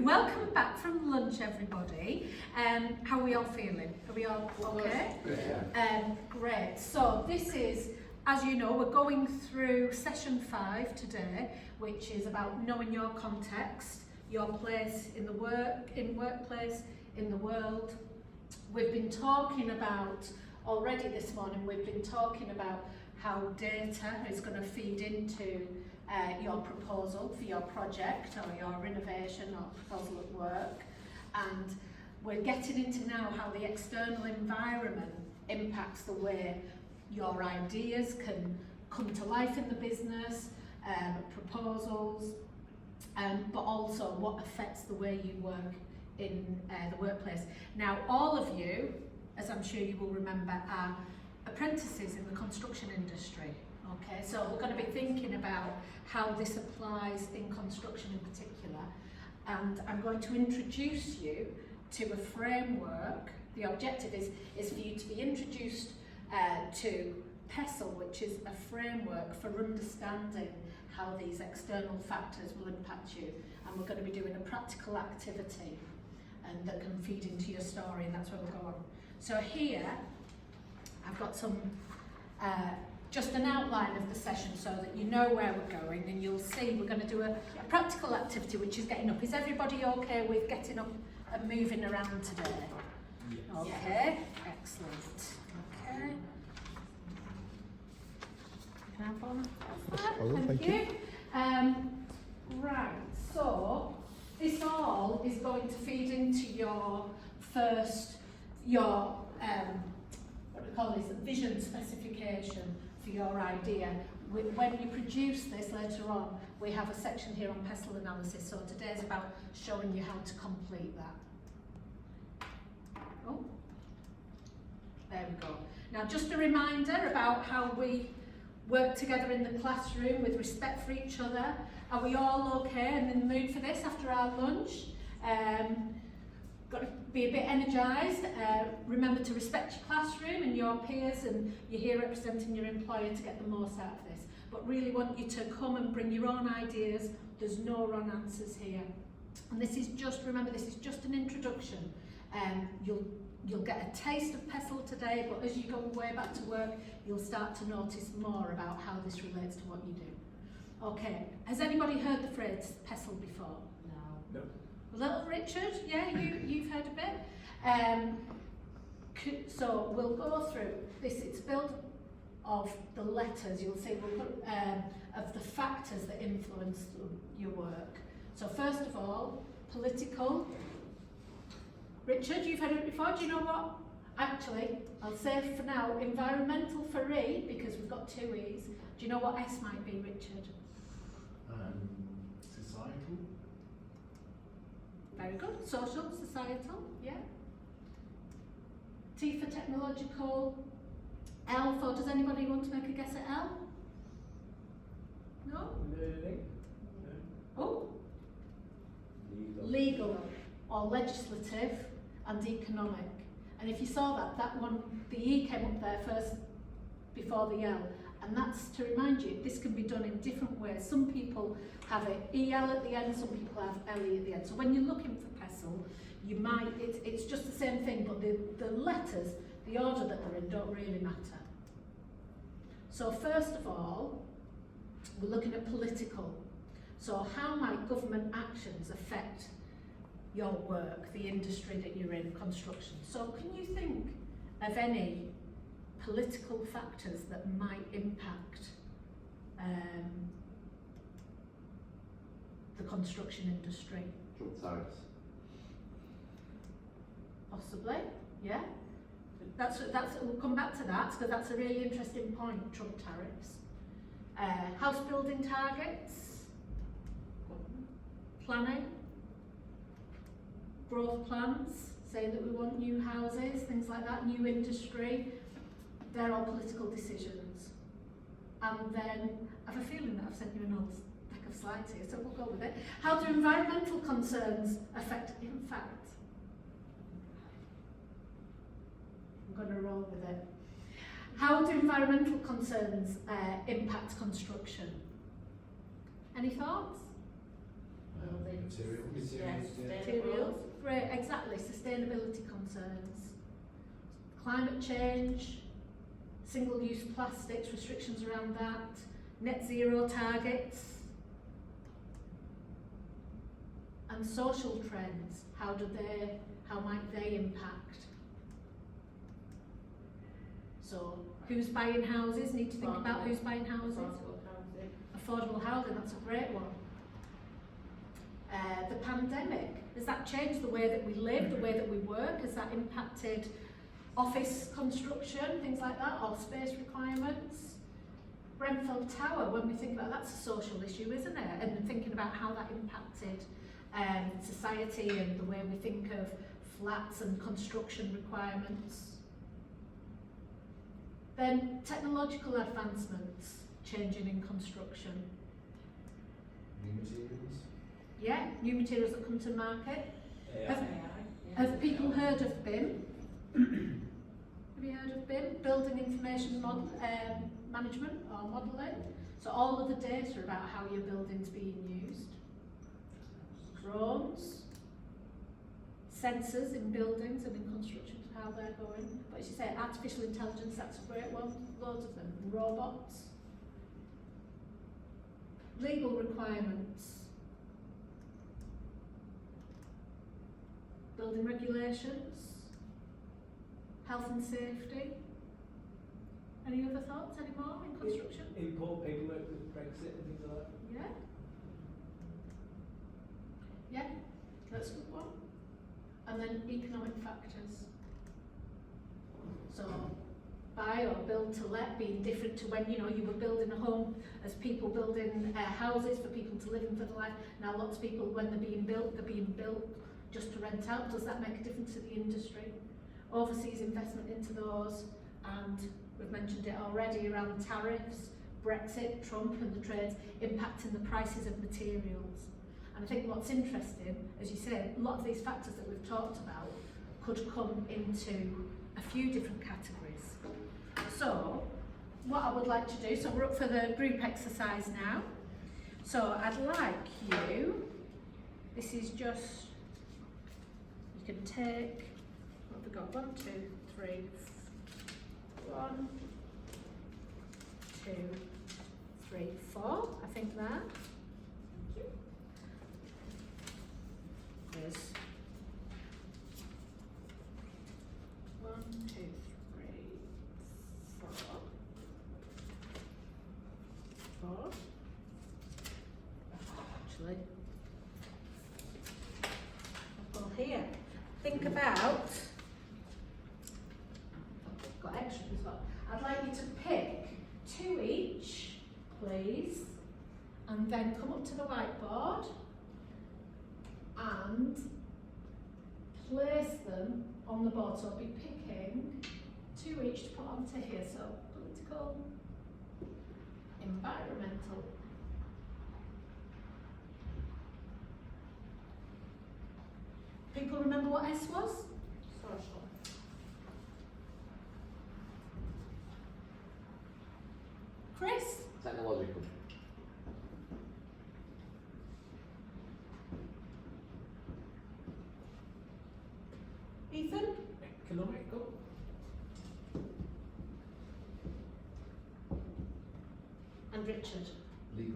welcome back from lunch, everybody. How are we all feeling? Are we all okay? Great. So this is, as you know, we're going through session 5 today, which is about knowing your context, your place in the workplace, in the world. We've been talking about, already this morning, we've been talking about how data is going to feed into your proposal for your project or your innovation or proposal at work, and we're getting into now how the external environment impacts the way your ideas can come to life in the business, proposals, but also what affects the way you work in the workplace. Now, all of you, as I'm sure you will remember, are apprentices in the construction industry. Okay, so we're going to be thinking about how this applies in construction in particular, and I'm going to introduce you to a framework. The objective is for you to be introduced to PESTLE, which is a framework for understanding how these external factors will impact you, and we're going to be doing a practical activity and that can feed into your story, and that's where we'll go on. So here I've got some just an outline of the session so that you know where we're going, and you'll see we're going to do a practical activity, which is getting up. Is everybody okay with getting up and moving around today? Yes. Okay, excellent. Okay. Can I have one of that? Oh, thank you. Right, so this all is going to feed into your first, what we call this, vision specification for your idea. When you produce this later on, we have a section here on PESTLE analysis, so today's about showing you how to complete that. Oh, there we go. Now, just a reminder about how we work together in the classroom with respect for each other. Are we all okay and in the mood for this after our lunch? Got to be a bit energised. Remember to respect your classroom and your peers, and you're here representing your employer to get the most out of this. But really want you to come and bring your own ideas. There's no wrong answers here. And this is just, remember, this is just an introduction. You'll get a taste of PESTLE today, but as you go way back to work, you'll start to notice more about how this relates to what you do. Okay, has anybody heard the phrase PESTLE before? No. Little Richard, yeah, you've heard a bit. So we'll go through this. It's built of the letters, you'll see, of the factors that influence your work. So first of all, political. Richard, you've heard it before. Do you know what? Actually, I'll say for now, environmental for E, because we've got 2 E's. Do you know what S might be, Richard? Societal. Very good. Social, societal, yeah. T for technological. L for, does anybody want to make a guess at L? No? Learning. No. Oh? Legal or legislative and economic. And if you saw that one, the E came up there first before the L. And that's to remind you, this can be done in different ways. Some people have an EL at the end, some people have LE at the end. So when you're looking for PESTLE, you might, it's just the same thing, but the letters, the order that they're in, don't really matter. So first of all, we're looking at political. So how might government actions affect your work, the industry that you're in, construction? So can you think of any political factors that might impact the construction industry? Trump tariffs. Possibly, yeah. We'll come back to that, because that's a really interesting point, Trump tariffs. House building targets, planning, growth plans, saying that we want new houses, things like that, new industry. They're all political decisions. And then, I have a feeling that I've sent you an old deck of slides here, so we'll go with it. How do environmental concerns affect, in fact, I'm going to roll with it. How do environmental concerns impact construction? Any thoughts? Negative. Materials. Great, exactly. Sustainability concerns. Climate change, single-use plastics, restrictions around that, net zero targets, and social trends. How might they impact? So, who's buying houses? Need to think about who's buying houses. Affordable housing, that's a great one. The pandemic, has that changed the way that we live, the way that we work? Has that impacted office construction, things like that, or space requirements? Grenfell Tower, when we think about that's a social issue, isn't it? And thinking about how that impacted society and the way we think of flats and construction requirements. Then technological advancements changing in construction. New materials. Yeah, new materials that come to market. Yeah. Have people heard of BIM? Have you heard of BIM? Building Information Management or Modelling. So all of the data about how your building's being used. Drones. Sensors in buildings and in construction, how they're going. But as you say, artificial intelligence, that's a great one. Loads of them. Robots. Legal requirements. Building regulations, health and safety. Any other thoughts, any more in construction? Import paperwork with Brexit and things like that. Yeah. Yeah, that's a good one. And then economic factors. So, buy or build to let being different to when, you know, you were building a home as people building houses for people to live in for their life. Now lots of people, when they're being built just to rent out. Does that make a difference to the industry? Overseas investment into those, and we've mentioned it already around tariffs, Brexit, Trump and the trades impacting the prices of materials. And I think what's interesting, as you say, a lot of these factors that we've talked about could come into a few different categories. So, what I would like to do, so we're up for the group exercise now. So I'd like you, this is just, you can take, what have we got, 1, 2, 3, 1, 2, 3, 4, I think that. There's 1, 2, 3, 4, 4. Actually, I'll go here. Think about, I've got extras as well. I'd like you to pick 2 each, please, and then come up to the whiteboard and place them on the board. So I'll be picking 2 each to put onto here. So political, environmental, people remember what S was? Social. Chris? Technological. Ethan? Economical. And Richard? Legal.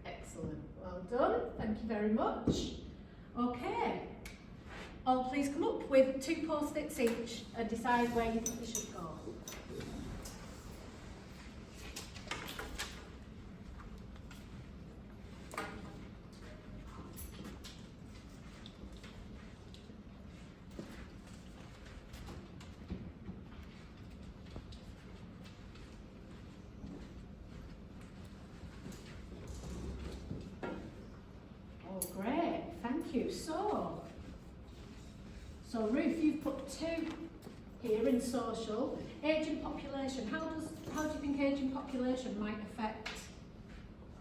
Excellent. Well done. Thank you very much. Okay. All please come up with 2 post-its each and decide where you think they should go. Oh, great. Thank you. So Ruth, you've put 2 here in social. Ageing population. How do you think ageing population might affect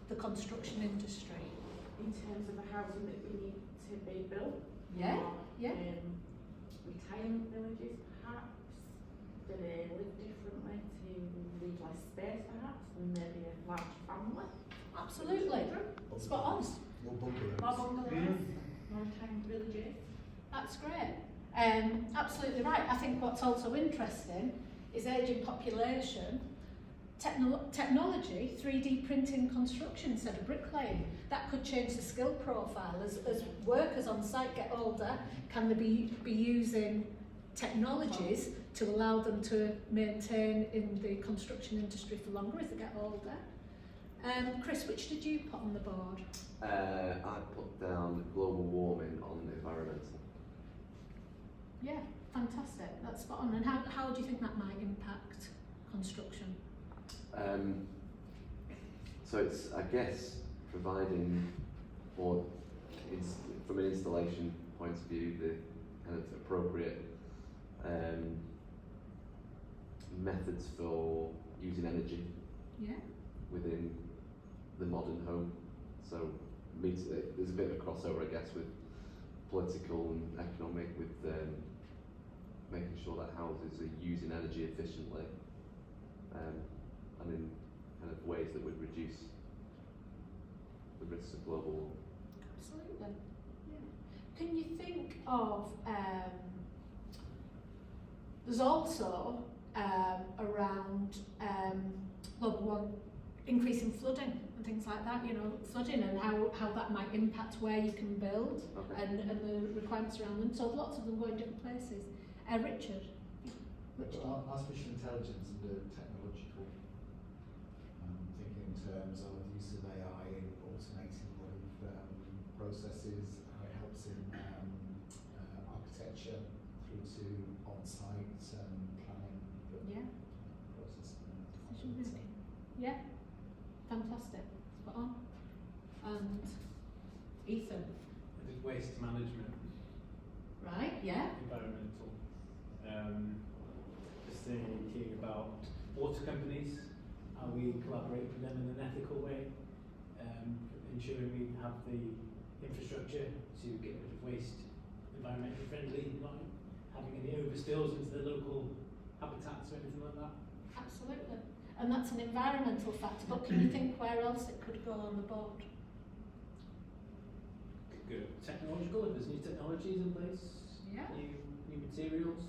the construction industry? In terms of the housing that we need to be built. Yeah, or, yeah. Retirement villages perhaps. Do they live differently to leave less space perhaps and maybe a large family? Absolutely. Spot on. More bungalows. More bungalows. maritime villages. That's great. Absolutely right. I think what's also interesting is ageing population, technology, 3D printing construction instead of bricklaying. That could change the skill profile. As workers on site get older, can they be using technologies to allow them to maintain in the construction industry for longer as they get older? Chris, which did you put on the board? I put down global warming on environmental. Yeah, fantastic. That's spot on. And how do you think that might impact construction? So it's, I guess, providing, or from an installation point of view, the kind of appropriate methods for using energy Yeah. within the modern home. So there's a bit of a crossover, I guess, with political and economic, with making sure that houses are using energy efficiently, and in kind of ways that would reduce the risks of global warming. Absolutely. Yeah. Can you think of, there's also around global warming, increasing flooding and things like that, flooding and how that might impact where you can build. Okay. and the requirements around them. So lots of them go in different places. Richard? Artificial intelligence and the technological, thinking in terms of use of AI in automating a lot of processes, how it helps in architecture through to on-site planning Yeah. process. Decision making. Yeah. Fantastic. Spot on. And Ethan? I did waste management, Right, yeah. environmental. Just thinking about water companies, how we collaborate with them in an ethical way, ensuring we have the infrastructure to get rid of waste environmentally friendly, not having any overspills into the local habitats or anything like that. Absolutely. And that's an environmental factor, but can you think where else it could go on the board? Good. Technological, if there's new technologies in place, Yeah. new materials.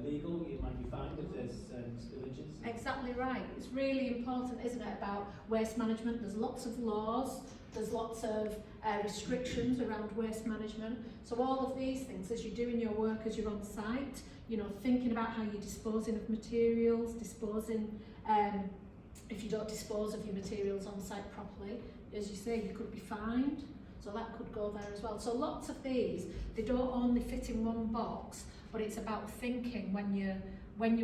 Legal, you might be fined if there's spillages. Exactly right. It's really important, isn't it, about waste management. There's lots of laws, there's lots of restrictions around waste management. So all of these things, as you're doing your work, as you're on site, thinking about how you're disposing of materials, if you don't dispose of your materials on site properly, as you say, you could be fined. So that could go there as well. So lots of these, they don't only fit in one box, but it's about thinking when you're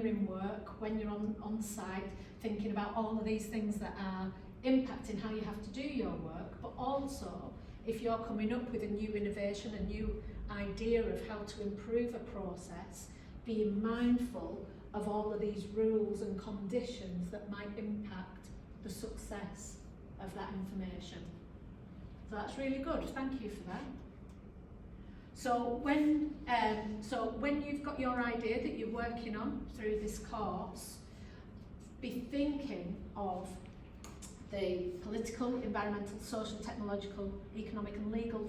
in work, when you're on site, thinking about all of these things that are impacting how you have to do your work, but also if you're coming up with a new innovation, a new idea of how to improve a process, being mindful of all of these rules and conditions that might impact the success of that information. So that's really good, thank you for that. So when you've got your idea that you're working on through this course, be thinking of the political, environmental, social, technological, economic and legal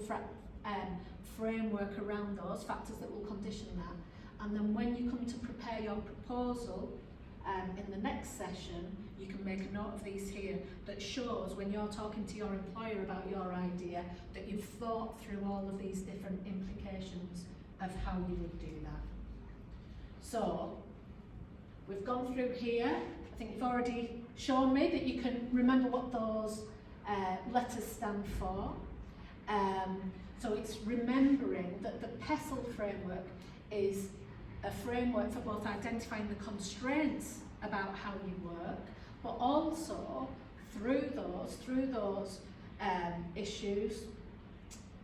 framework around those factors that will condition that. And then when you come to prepare your proposal in the next session, you can make a note of these here that shows when you're talking to your employer about your idea that you've thought through all of these different implications of how you would do that. So we've gone through here. I think you've already shown me that you can remember what those letters stand for. So it's remembering that the PESTLE framework is a framework for both identifying the constraints about how you work, but also through those issues,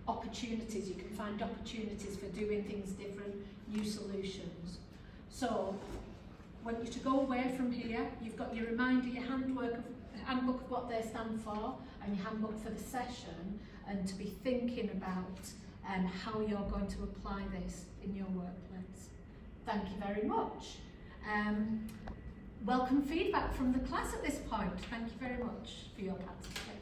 opportunities. You can find opportunities for doing things different, new solutions. So when you to go away from here, you've got your reminder, your handbook of what they stand for, and your handbook for the session, and to be thinking about how you're going to apply this in your workplace. Thank you very much. Welcome feedback from the class at this point. Thank you very much for your participation.